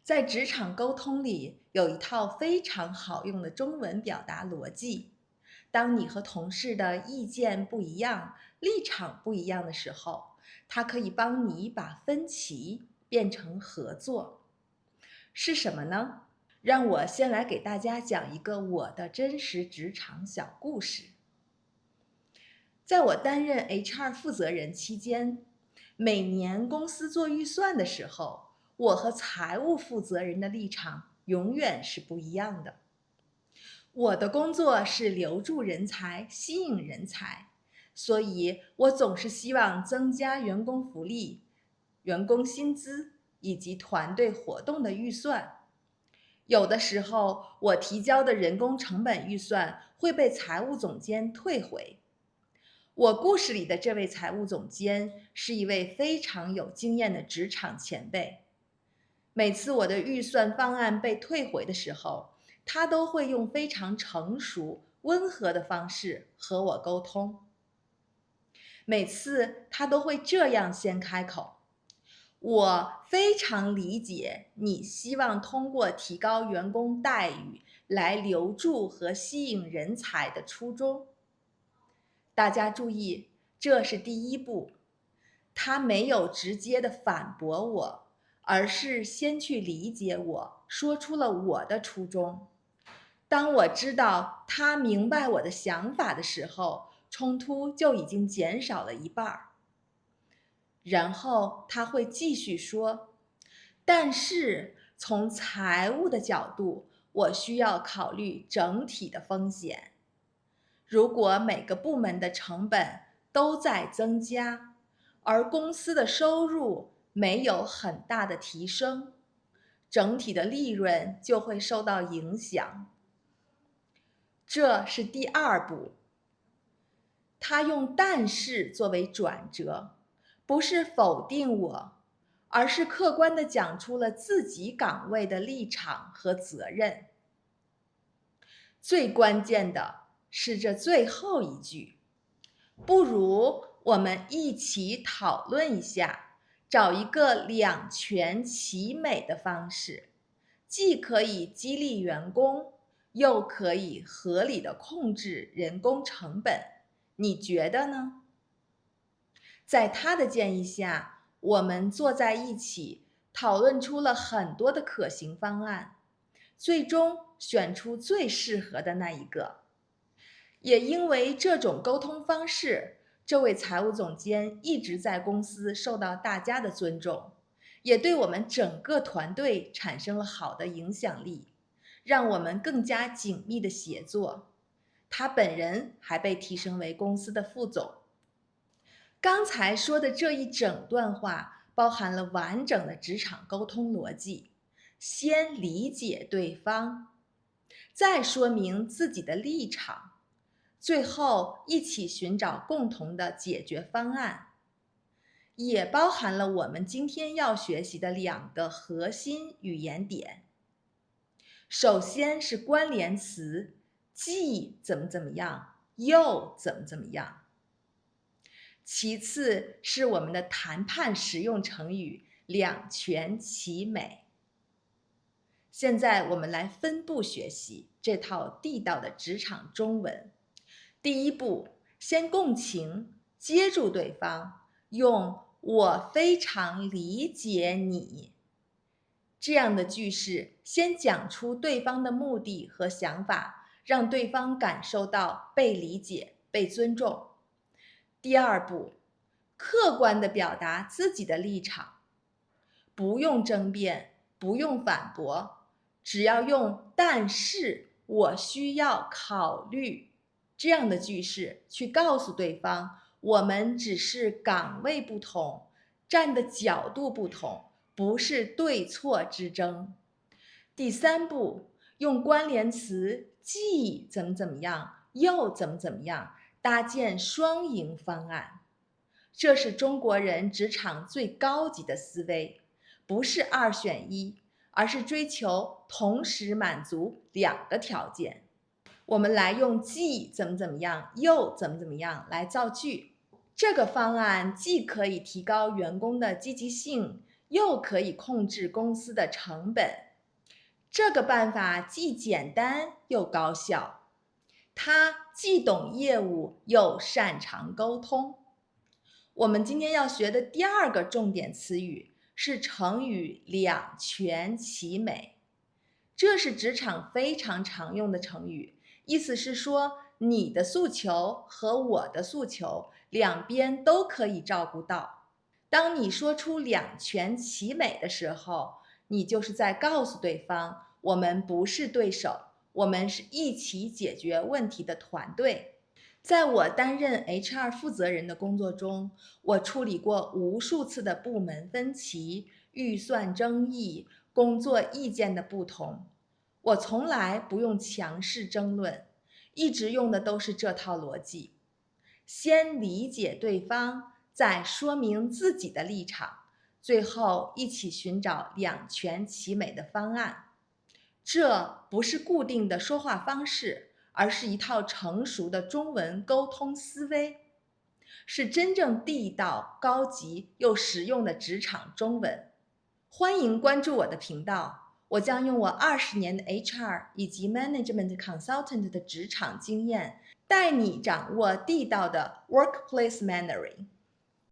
在职场沟通里，有一套非常好用的中文表达逻辑。当你和同事的意见不一样、立场不一样的时候，它可以帮你把分歧变成合作。是什么呢？让我先来给大家讲一个我的真实职场小故事。在我担任 HR 负责人期间，每年公司做预算的时候，我和财务负责人的立场永远是不一样的。我的工作是留住人才、吸引人才，所以我总是希望增加员工福利、员工薪资以及团队活动的预算。有的时候，我提交的人工成本预算会被财务总监退回。我故事里的这位财务总监是一位非常有经验的职场前辈。每次我的预算方案被退回的时候，他都会用非常成熟、温和的方式和我沟通。每次他都会这样先开口：我非常理解你希望通过提高员工待遇来留住和吸引人才的初衷。大家注意，这是第一步。他没有直接的反驳我，而是先去理解我，说出了我的初衷。当我知道他明白我的想法的时候，冲突就已经减少了一半儿。然后他会继续说，但是从财务的角度，我需要考虑整体的风险。如果每个部门的成本都在增加，而公司的收入没有很大的提升，整体的利润就会受到影响。这是第二步。他用但是作为转折，不是否定我，而是客观地讲出了自己岗位的立场和责任。最关键的是这最后一句，不如我们一起讨论一下，找一个两全其美的方式，既可以激励员工，又可以合理的控制人工成本。你觉得呢？在他的建议下，我们坐在一起，讨论出了很多的可行方案，最终选出最适合的那一个。也因为这种沟通方式，这位财务总监一直在公司受到大家的尊重，也对我们整个团队产生了好的影响力，让我们更加紧密的协作。他本人还被提升为公司的副总。刚才说的这一整段话包含了完整的职场沟通逻辑：先理解对方，再说明自己的立场，最后一起寻找共同的解决方案。也包含了我们今天要学习的两个核心语言点。首先是关联词，既怎么怎么样，又怎么怎么样。其次是我们的谈判实用成语两全其美。现在我们来分步学习这套地道的职场中文。第一步，先共情，接住对方，用我非常理解你这样的句式，先讲出对方的目的和想法，让对方感受到被理解、被尊重。第二步，客观地表达自己的立场，不用争辩，不用反驳，只要用但是我需要考虑这样的句式去告诉对方，我们只是岗位不同，站的角度不同，不是对错之争。第三步，用关联词既怎么怎么样，又怎么怎么样，搭建双赢方案。这是中国人职场最高级的思维，不是二选一，而是追求同时满足两个条件。我们来用既怎么怎么样，又怎么怎么样来造句。这个方案既可以提高员工的积极性，又可以控制公司的成本。这个办法既简单又高效，他既懂业务又擅长沟通。我们今天要学的第二个重点词语是成语两全其美。这是职场非常常用的成语，意思是说你的诉求和我的诉求两边都可以照顾到。当你说出两全其美的时候，你就是在告诉对方，我们不是对手，我们是一起解决问题的团队。在我担任 HR 负责人的工作中，我处理过无数次的部门分歧、预算争议、工作意见的不同。我从来不用强势争论，一直用的都是这套逻辑：先理解对方，再说明自己的立场，最后一起寻找两全其美的方案。这不是固定的说话方式，而是一套成熟的中文沟通思维，是真正地道、高级又实用的职场中文。欢迎关注我的频道，我将用我20年的 HR 以及 Management Consultant 的职场经验，带你掌握地道的 Workplace Mandarin。